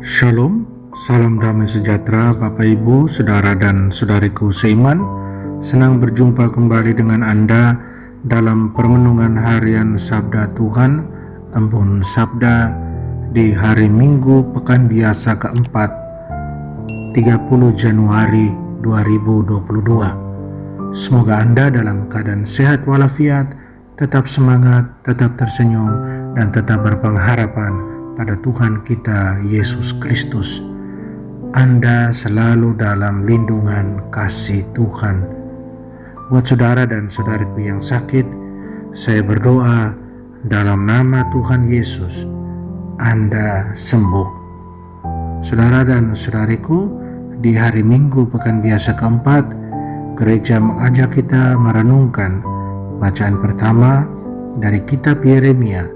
Shalom, salam damai sejahtera Bapak Ibu, Saudara dan Saudariku seiman. Senang berjumpa kembali dengan Anda dalam permenungan harian Sabda Tuhan, Embun Sabda di hari Minggu Pekan Biasa keempat, 30 Januari 2022. Semoga Anda dalam keadaan sehat walafiat, tetap semangat, tetap tersenyum, dan tetap berpengharapan pada Tuhan kita Yesus Kristus. Anda selalu dalam lindungan kasih Tuhan. Buat saudara dan saudariku yang sakit, saya berdoa dalam nama Tuhan Yesus, Anda sembuh. Saudara dan saudariku, di hari Minggu Pekan Biasa keempat, gereja mengajak kita merenungkan bacaan pertama dari kitab Yeremia,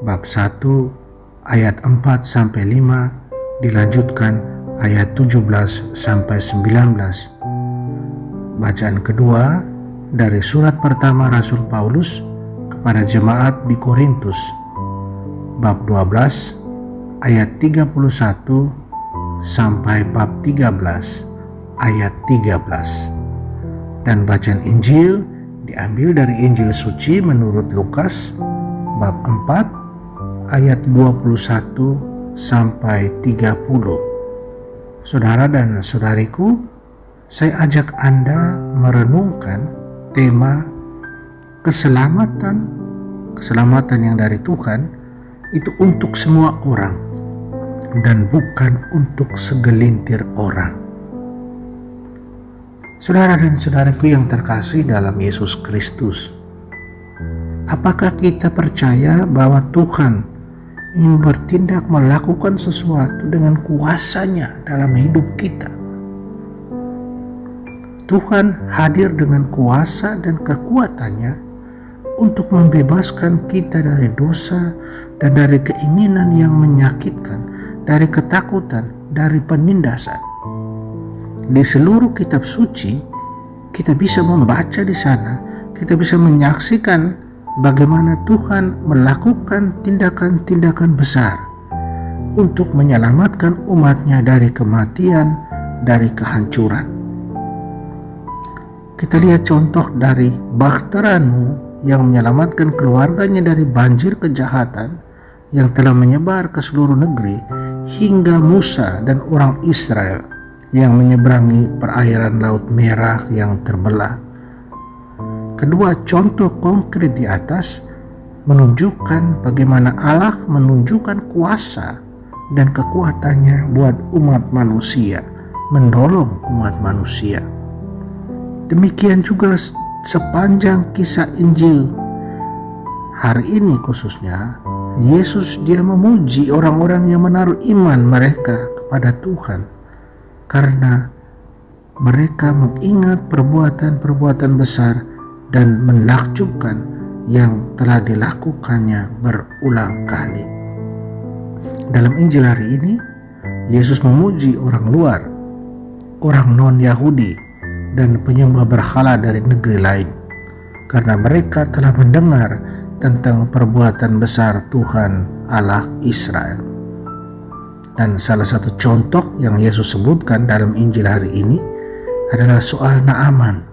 bab 1 ayat 4-5, dilanjutkan ayat 17-19. Bacaan kedua dari surat pertama Rasul Paulus kepada jemaat di Korintus, bab 12 ayat 31 sampai bab 13 ayat 13. Dan bacaan Injil diambil dari Injil suci menurut Lukas, bab 4 ayat 21 sampai 30. Saudara dan saudariku, saya ajak Anda merenungkan tema keselamatan yang dari Tuhan itu untuk semua orang dan bukan untuk segelintir orang. Saudara dan saudariku yang terkasih dalam Yesus Kristus, apakah kita percaya bahwa Tuhan ingin bertindak melakukan sesuatu dengan kuasanya dalam hidup kita? Tuhan hadir dengan kuasa dan kekuatannya untuk membebaskan kita dari dosa dan dari keinginan yang menyakitkan, dari ketakutan, dari penindasan. Di seluruh kitab suci, kita bisa membaca di sana, kita bisa menyaksikan bagaimana Tuhan melakukan tindakan-tindakan besar untuk menyelamatkan umatnya dari kematian, dari kehancuran. Kita lihat contoh dari Bakhteranu yang menyelamatkan keluarganya dari banjir kejahatan yang telah menyebar ke seluruh negeri, hingga Musa dan orang Israel yang menyeberangi perairan Laut Merah yang terbelah. Kedua contoh konkret di atas menunjukkan bagaimana Allah menunjukkan kuasa dan kekuatannya buat umat manusia, menolong umat manusia. Demikian juga sepanjang kisah Injil. Hari ini khususnya, Yesus dia memuji orang-orang yang menaruh iman mereka kepada Tuhan karena mereka mengingat perbuatan-perbuatan besar dan menakjubkan yang telah dilakukannya berulang kali. Dalam Injil hari ini, Yesus memuji orang luar, orang non-Yahudi, dan penyembah berhala dari negeri lain, karena mereka telah mendengar tentang perbuatan besar Tuhan Allah Israel. Dan salah satu contoh yang Yesus sebutkan dalam Injil hari ini adalah soal Naaman,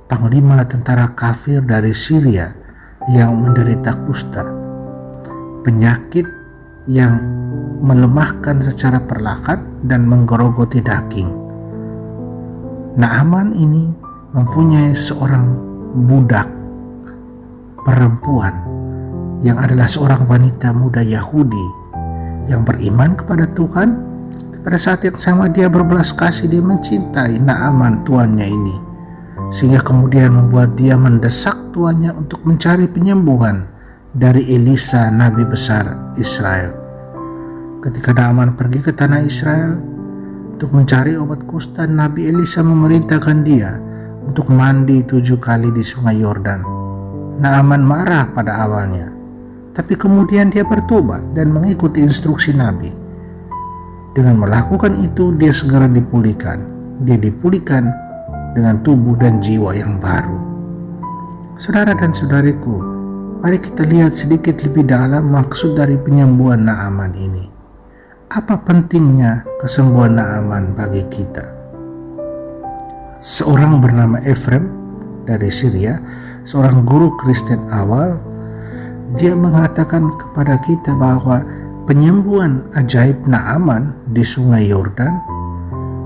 panglima tentara kafir dari Syria yang menderita kusta, penyakit yang melemahkan secara perlahan dan menggerogoti daging. Naaman ini mempunyai seorang budak perempuan yang adalah seorang wanita muda Yahudi yang beriman kepada Tuhan. Pada saat yang sama dia berbelas kasih, dia mencintai Naaman tuannya ini, sehingga kemudian membuat dia mendesak tuannya untuk mencari penyembuhan dari Elisa, nabi besar Israel. Ketika Naaman pergi ke tanah Israel untuk mencari obat kusta, Nabi Elisa memerintahkan dia untuk mandi 7 kali di sungai Yordan. Naaman marah pada awalnya, tapi kemudian dia bertobat dan mengikuti instruksi Nabi. Dengan melakukan itu, dia segera dipulihkan. Dia dipulihkan dengan tubuh dan jiwa yang baru. Saudara dan saudariku, mari kita lihat sedikit lebih dalam maksud dari penyembuhan Naaman ini. apa pentingnya kesembuhan Naaman bagi kita? Seorang bernama Efrem dari Syria, seorang guru Kristen awal, dia mengatakan kepada kita bahwa penyembuhan ajaib Naaman di Sungai Yordan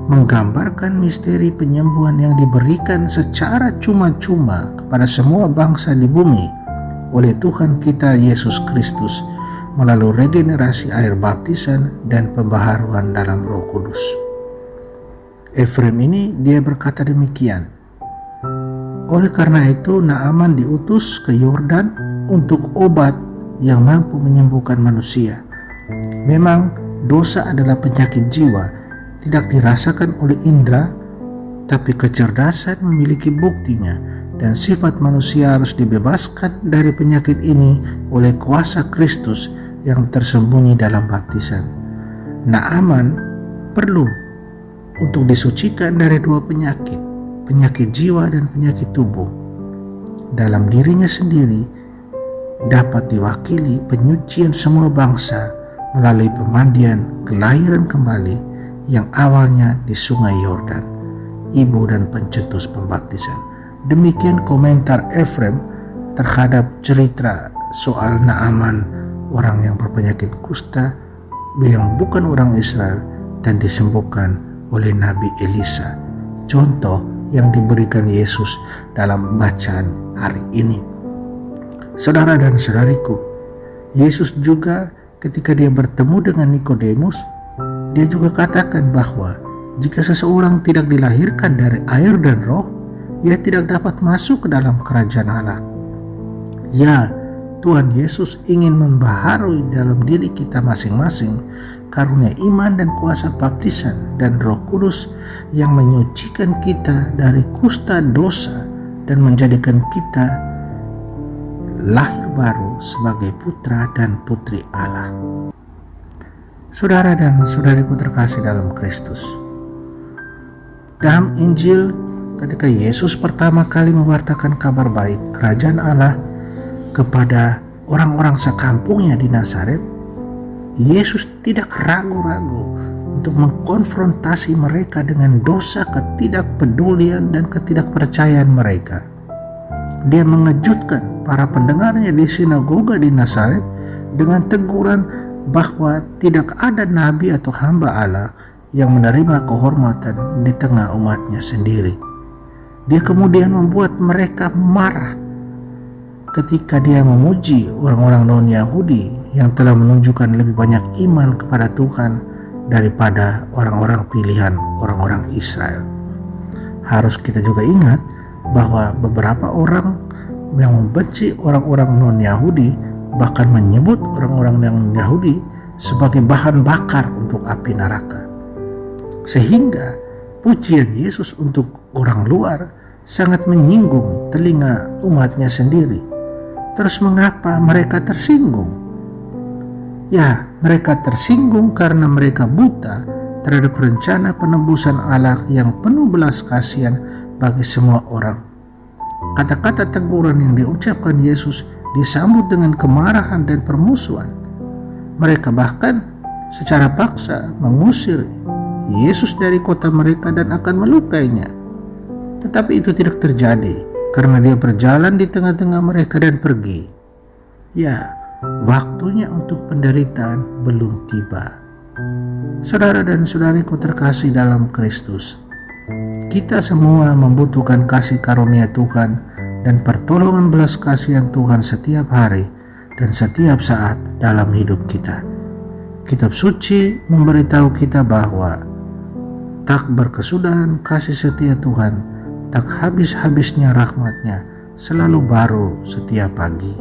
menggambarkan misteri penyembuhan yang diberikan secara cuma-cuma kepada semua bangsa di bumi oleh Tuhan kita Yesus Kristus melalui regenerasi air baptisan dan pembaharuan dalam Roh Kudus. Efrem ini dia berkata demikian, oleh karena itu Naaman diutus ke Yordan untuk obat yang mampu menyembuhkan manusia. Memang dosa adalah penyakit jiwa, tidak dirasakan oleh indera, tapi kecerdasan memiliki buktinya, dan sifat manusia harus dibebaskan dari penyakit ini oleh kuasa Kristus yang tersembunyi dalam baptisan. Naaman perlu untuk disucikan dari dua penyakit, penyakit jiwa dan penyakit tubuh. Dalam dirinya sendiri dapat diwakili penyucian semua bangsa melalui pemandian kelahiran kembali yang awalnya di Sungai Yordan, ibu dan pencetus pembaptisan. Demikian komentar Efrem terhadap cerita soal Naaman, orang yang berpenyakit kusta yang bukan orang Israel dan disembuhkan oleh Nabi Elisa. Contoh yang diberikan Yesus dalam bacaan hari ini. Saudara dan saudariku, Yesus juga ketika dia bertemu dengan Nikodemus, dia juga katakan bahwa jika seseorang tidak dilahirkan dari air dan roh, ia tidak dapat masuk ke dalam kerajaan Allah. Ya, Tuhan Yesus ingin membaharui dalam diri kita masing-masing karunia iman dan kuasa baptisan dan Roh Kudus yang menyucikan kita dari kusta dosa dan menjadikan kita lahir baru sebagai putra dan putri Allah. Saudara dan saudariku terkasih dalam Kristus, dalam Injil ketika Yesus pertama kali mewartakan kabar baik kerajaan Allah kepada orang-orang sekampungnya di Nazaret, Yesus tidak ragu-ragu untuk mengkonfrontasi mereka dengan dosa, ketidakpedulian dan ketidakpercayaan mereka. Dia mengejutkan para pendengarnya di sinagoga di Nazaret dengan teguran bahwa tidak ada nabi atau hamba Allah yang menerima kehormatan di tengah umatnya sendiri. Dia kemudian membuat mereka marah ketika dia memuji orang-orang non-Yahudi yang telah menunjukkan lebih banyak iman kepada Tuhan daripada orang-orang pilihan orang-orang Israel. Harus kita juga ingat bahwa beberapa orang yang membenci orang-orang non-Yahudi bahkan menyebut orang-orang yang Yahudi sebagai bahan bakar untuk api neraka. Sehingga pujian Yesus untuk orang luar sangat menyinggung telinga umatnya sendiri. Terus mengapa mereka tersinggung? Ya, mereka tersinggung karena mereka buta terhadap rencana penebusan Allah yang penuh belas kasihan bagi semua orang. Kata-kata teguran yang diucapkan Yesus disambut dengan kemarahan dan permusuhan. Mereka bahkan secara paksa mengusir Yesus dari kota mereka dan akan melukainya. Tetapi itu tidak terjadi karena dia berjalan di tengah-tengah mereka dan pergi. Ya, waktunya untuk penderitaan belum tiba. Saudara dan saudariku terkasih dalam Kristus, kita semua membutuhkan kasih karunia Tuhan dan pertolongan belas kasihan Tuhan setiap hari dan setiap saat dalam hidup kita. Kitab suci memberitahu kita bahwa tak berkesudahan kasih setia Tuhan, tak habis-habisnya rahmatnya, selalu baru setiap pagi.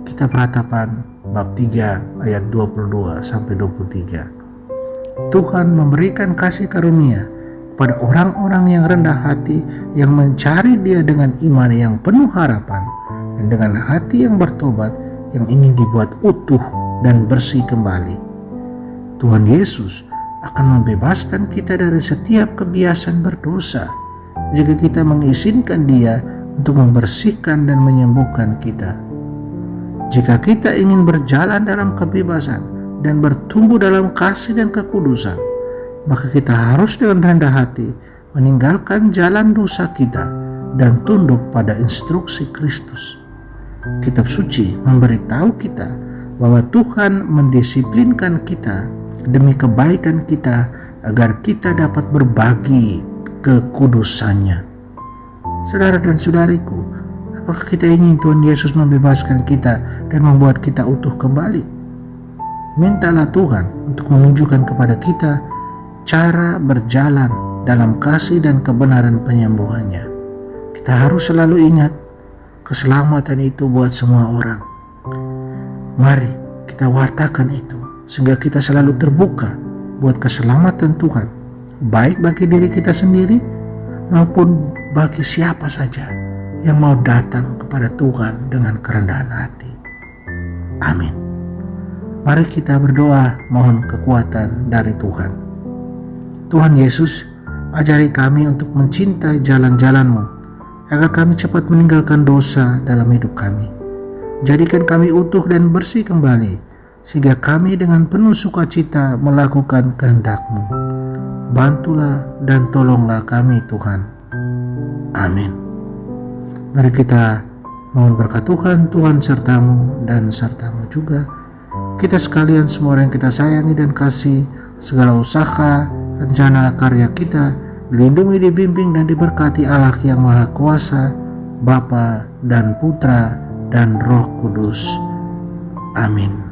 Kitab Ratapan bab 3 ayat 22-23. Tuhan memberikan kasih karunia pada orang-orang yang rendah hati, yang mencari Dia dengan iman yang penuh harapan dan dengan hati yang bertobat, yang ingin dibuat utuh dan bersih kembali. Tuhan Yesus akan membebaskan kita dari setiap kebiasaan berdosa jika kita mengizinkan Dia untuk membersihkan dan menyembuhkan kita. Jika kita ingin berjalan dalam kebebasan, dan bertumbuh dalam kasih dan kekudusan, maka kita harus dengan rendah hati meninggalkan jalan dosa kita dan tunduk pada instruksi Kristus. Kitab suci memberitahu kita bahwa Tuhan mendisiplinkan kita demi kebaikan kita agar kita dapat berbagi kekudusannya. Saudara dan saudariku, apakah kita ingin Tuhan Yesus membebaskan kita dan membuat kita utuh kembali? Mintalah Tuhan untuk menunjukkan kepada kita cara berjalan dalam kasih dan kebenaran penyembuhannya. Kita harus selalu ingat, keselamatan itu buat semua orang. Mari kita wartakan itu sehingga kita selalu terbuka buat keselamatan Tuhan, baik bagi diri kita sendiri maupun bagi siapa saja yang mau datang kepada Tuhan dengan kerendahan hati. Amin. Mari kita berdoa mohon kekuatan dari Tuhan. Tuhan Yesus, ajari kami untuk mencintai jalan-jalan-Mu, agar kami cepat meninggalkan dosa dalam hidup kami. Jadikan kami utuh dan bersih kembali, sehingga kami dengan penuh sukacita melakukan kehendak-Mu. Bantulah dan tolonglah kami Tuhan. Amin. Mari kita mohon berkat Tuhan, Tuhan sertamu dan sertamu juga. Kita sekalian semua orang yang kita sayangi dan kasih, segala usaha, rencana karya kita dilindungi, dibimbing dan diberkati Allah yang Maha Kuasa, Bapa dan Putra dan Roh Kudus. Amin.